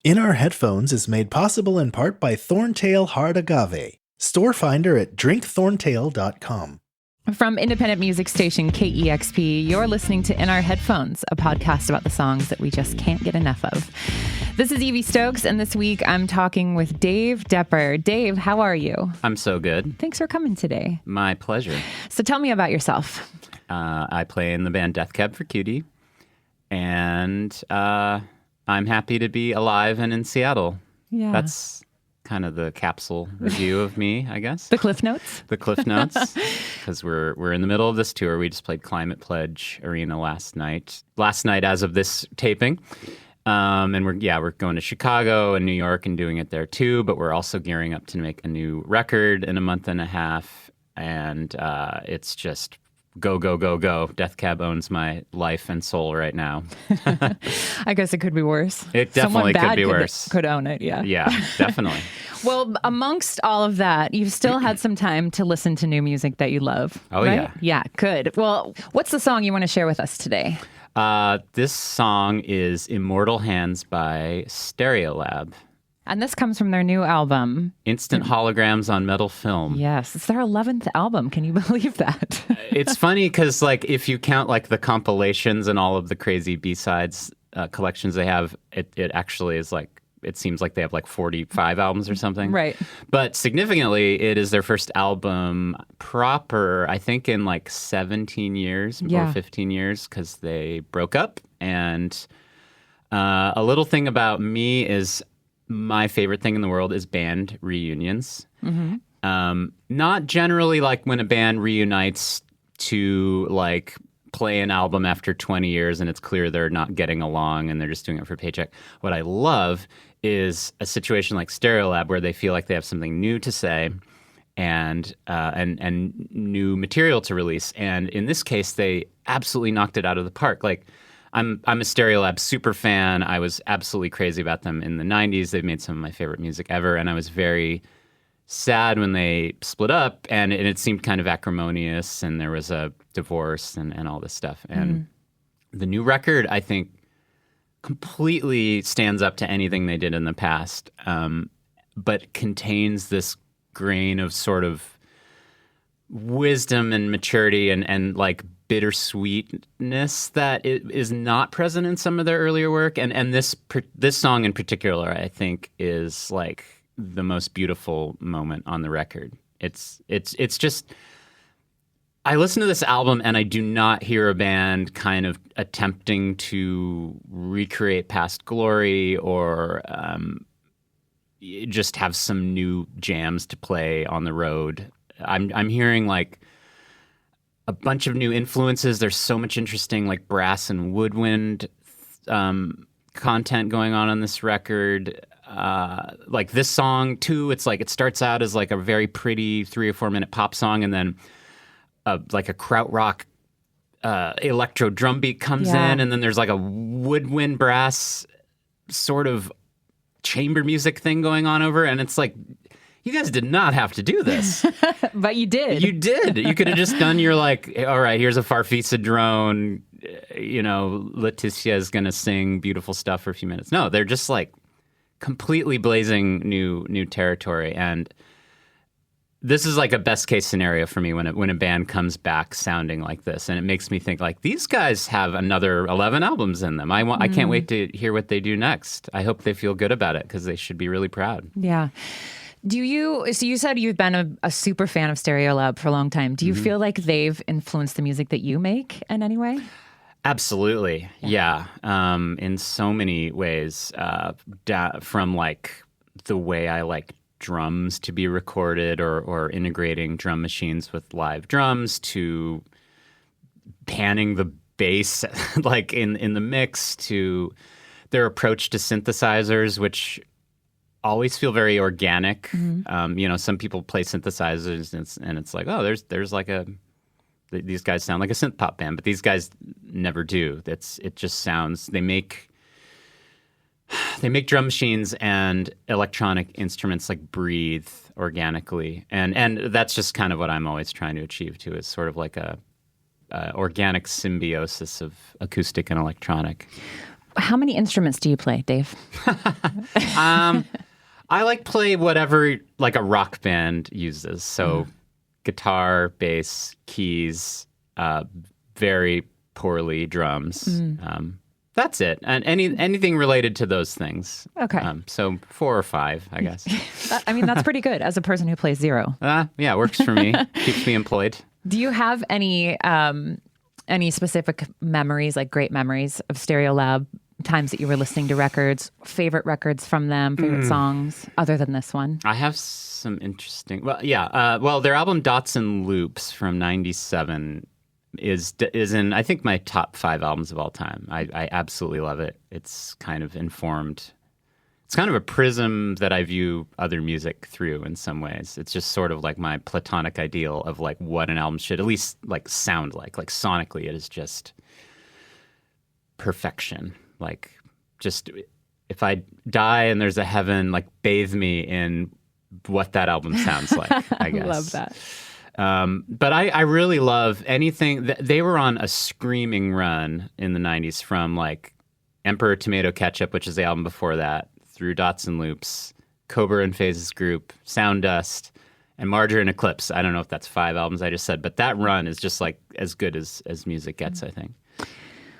In Our Headphones is made possible in part by Thorntail Hard Agave. Store finder at drinkthorntail.com. From independent music station KEXP, you're listening to In Our Headphones, a podcast about the songs that we just can't get enough of. This is Evie Stokes, and this week I'm talking with Dave Depper. Dave, how are you? I'm so good. Thanks for coming today. My pleasure. So tell me about yourself. I play in the band Death Cab for Cutie, and I'm happy to be alive and in Seattle. Yeah. That's kind of the capsule review of me, I guess. The Cliff Notes? The Cliff Notes, because we're in the middle of this tour. We just played Climate Pledge Arena last night as of this taping. And we're going to Chicago and New York and doing it there too, but we're also gearing up to make a new record in a month and a half, and it's just go, go, go, go. Death Cab owns my life and soul right now. I guess it could be worse. It definitely could be worse. Could own it, yeah. Yeah, definitely. Well, amongst all of that, you've still had some time to listen to new music that you love. Oh, right? yeah. Yeah, good. Well, what's the song you want to share with us today? This song is Immortal Hands by Stereolab. And this comes from their new album. Instant Holograms on Metal Film. Yes, it's their 11th album. Can you believe that? It's funny because, like, if you count like the compilations and all of the crazy B-sides collections they have, it actually is like, it seems like they have like 45 albums or something. Right. But significantly, it is their first album proper, I think, in like 17 years or 15 years, because they broke up. And a little thing about me is, my favorite thing in the world is band reunions. Mm-hmm. Not generally like when a band reunites to like play an album after 20 years and it's clear they're not getting along and they're just doing it for a paycheck. What I love is a situation like Stereolab where they feel like they have something new to say and new material to release. And in this case, they absolutely knocked it out of the park. Like, I'm a Stereolab super fan. I was absolutely crazy about them in the 90s. They've made some of my favorite music ever, and I was very sad when they split up, and it seemed kind of acrimonious, and there was a divorce and all this stuff. And the new record, I think, completely stands up to anything they did in the past, but contains this grain of sort of wisdom and maturity and like bittersweetness that is not present in some of their earlier work. And this song in particular, I think, is like the most beautiful moment on the record. It's just, I listen to this album and I do not hear a band kind of attempting to recreate past glory or just have some new jams to play on the road. I'm hearing like a bunch of new influences. There's so much interesting like brass and woodwind content going on this record. Like this song too, it's like it starts out as like a very pretty 3 or 4 minute pop song, and then like a krautrock electro drum beat comes in, and then there's like a woodwind brass sort of chamber music thing going on over, and it's like, you guys did not have to do this. But you did. You did. You could have just done your like, all right, here's a Farfisa drone, you know, Leticia is going to sing beautiful stuff for a few minutes. No, they're just like completely blazing new territory. And this is like a best case scenario for me when a band comes back sounding like this. And it makes me think like, these guys have another 11 albums in them. I can't wait to hear what they do next. I hope they feel good about it, because they should be really proud. Yeah. So you said you've been a super fan of Stereolab for a long time. Do you feel like they've influenced the music that you make in any way? Absolutely. Yeah. In so many ways, from like the way I like drums to be recorded or integrating drum machines with live drums to panning the bass like in the mix, to their approach to synthesizers, which always feel very organic. You know, some people play synthesizers and it's like, oh, there's like these guys sound like a synth pop band, but these guys never do. It just sounds, they make drum machines and electronic instruments like breathe organically. And that's just kind of what I'm always trying to achieve too, is sort of like a organic symbiosis of acoustic and electronic. How many instruments do you play, Dave? I like play whatever like a rock band uses. So guitar, bass, keys, very poorly drums. That's it. And anything related to those things. Okay. So 4 or 5, I guess. I mean, that's pretty good as a person who plays 0. Yeah, works for me. Keeps me employed. Do you have any specific memories, like great memories of Stereolab, times that you were listening to records, favorite records from them, favorite songs, other than this one? I have some interesting... Well, yeah. Their album Dots and Loops from 97 is in, I think, my top 5 albums of all time. I absolutely love it. It's kind of informed... It's kind of a prism that I view other music through in some ways. It's just sort of like my platonic ideal of like what an album should at least like sound like. Like sonically, it is just perfection. Like just if I die and there's a heaven, like bathe me in what that album sounds like, I guess. Love that. But I really love anything. They were on a screaming run in the 90s from like Emperor Tomato Ketchup, which is the album before that, through Dots and Loops, Cobra and Phases Group, Sound Dust, and Margarine Eclipse. I don't know if that's 5 albums I just said, but that run is just like as good as music gets, I think.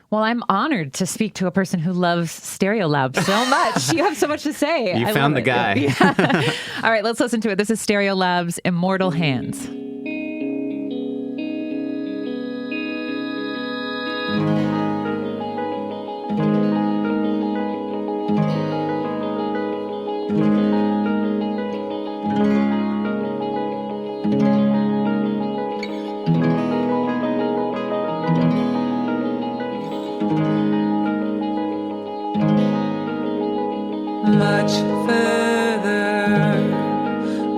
Well, I'm honored to speak to a person who loves Stereolab so much. You have so much to say. You found the guy. Yeah. All right, let's listen to it. This is Stereolab's Immortal Hands. Much further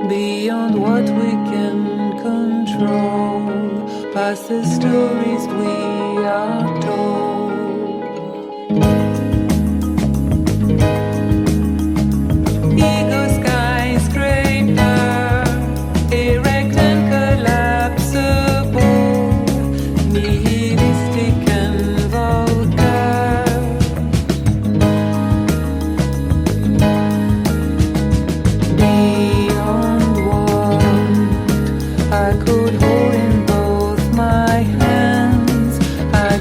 beyond what we can control, past the stories we are told. Ego skyscraper, erect and collapsible, nihilistic and vulgar. Beyond what I could hold in both my hands, I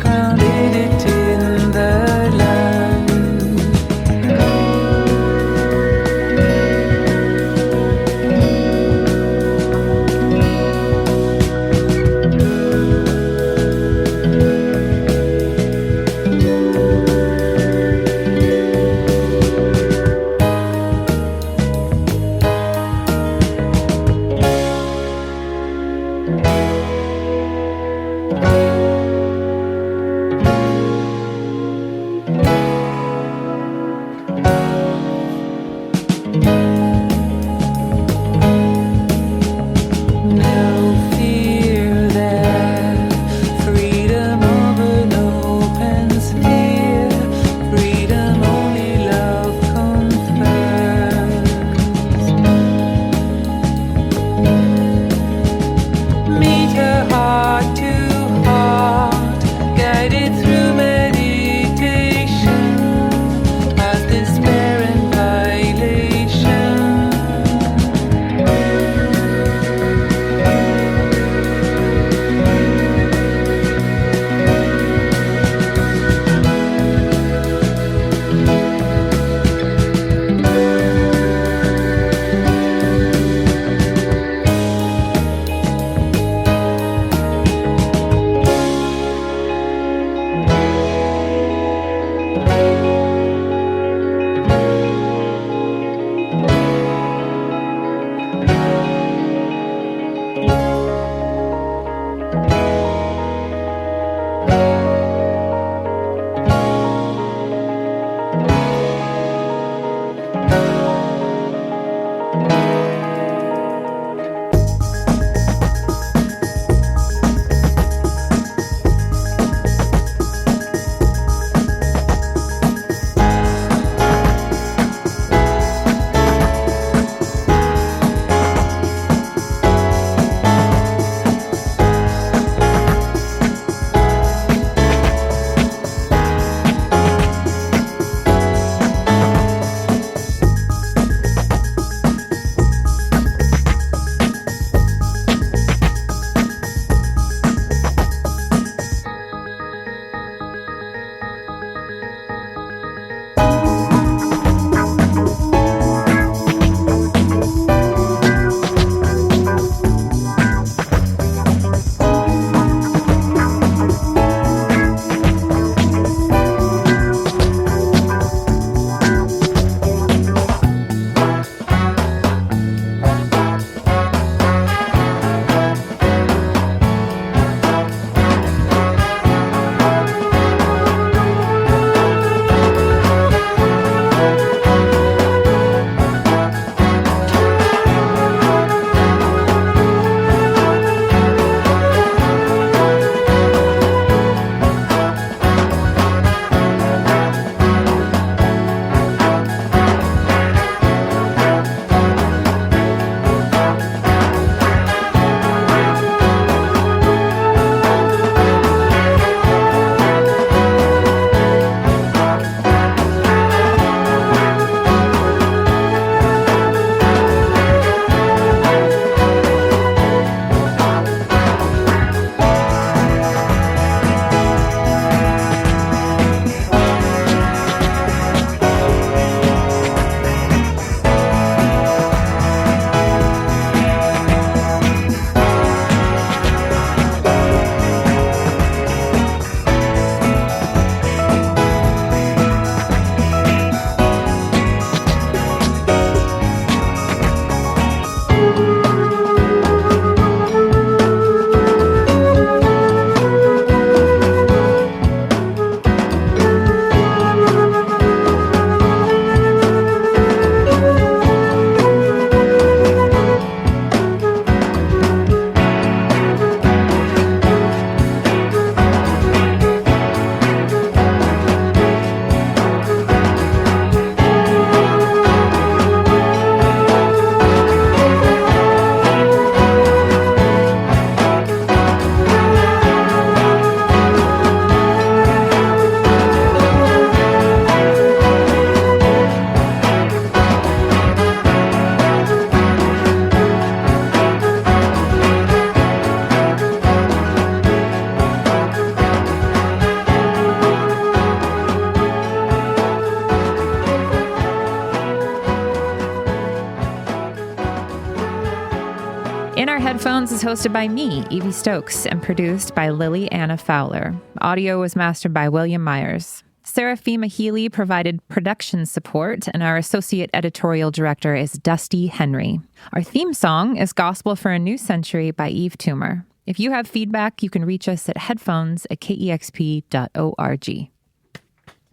Our Headphones is hosted by me, Evie Stokes, and produced by Lilly Anna Fowler. Audio was mastered by William Myers. Serafima Healy provided production support, and our associate editorial director is Dusty Henry. Our theme song is Gospel for a New Century by Eve Toomer. If you have feedback, you can reach us at headphones@kexp.org.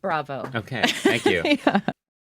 Bravo. Okay, thank you. Yeah.